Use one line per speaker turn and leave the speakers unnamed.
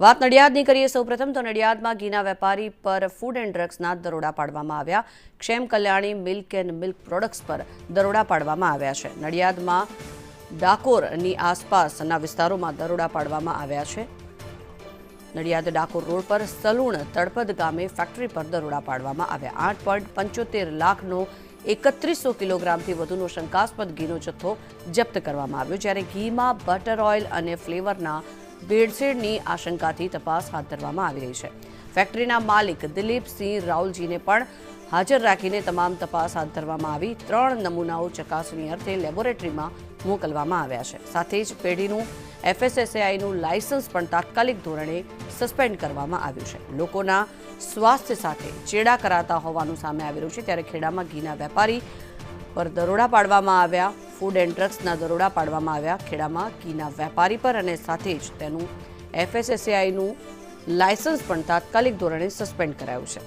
વાત નડિયાદની કરીએ સૌપ્રથમ તો નડિયાદમાં ઘીના વેપારી પર ફૂડ એન્ડ ડ્રગ્સના દરોડા પાડવામાં આવ્યા। Kshem Kalyani milk and milk products પર દરોડા પાડવામાં આવ્યા છે। નડિયાદમાં ડાકોરની આસપાસના વિસ્તારોમાં દરોડા પાડવામાં આવ્યા છે। નડિયાદ ડાકોર રોડ પર સલૂણ તળપદ ગામે ફેક્ટરી પર દરોડા પાડવામાં આવ્યા। 8.75 લાખનો 3100 કિલોગ્રામથી વધુનો શંકાસ્પદ ઘીનો જથ્થો જપ્ત કરવામાં આવ્યો, જ્યારે ઘીમાં બટર ઓઇલ અને ફ્લેવરના ભેળસેળની આશંકાથી તપાસ હાથ ધરવામાં આવી રહી છે। ફેક્ટરીના માલિક દિલીપસિંહ રાઉલજીને પણ હાજર રાખીને તમામ તપાસ હાથ ધરવામાં આવી। 3 નમૂનાઓ ચકાસણી અર્થે લેબોરેટરીમાં મોકલવામાં આવ્યા છે। સાથે જ પેઢીનું FSSAIનું લાયસન્સ પણ તાત્કાલિક ધોરણે સસ્પેન્ડ કરવામાં આવ્યું છે। લોકોના સ્વાસ્થ્ય સાથે ચેડા કરાતા હોવાનું સામે આવી રહ્યું છે, ત્યારે ખેડામાં ઘીના વેપારી પર દરોડા પાડવામાં આવ્યા। ફૂડ એન્ડ ડ્રગ્સના દરોડા પાડવામાં આવ્યા। ખેડામાં ઘીના વેપારી પર અને સાથે જ તેનું FSSAIનું લાયસન્સ પણ તાત્કાલિક ધોરણે સસ્પેન્ડ કરાયું છે।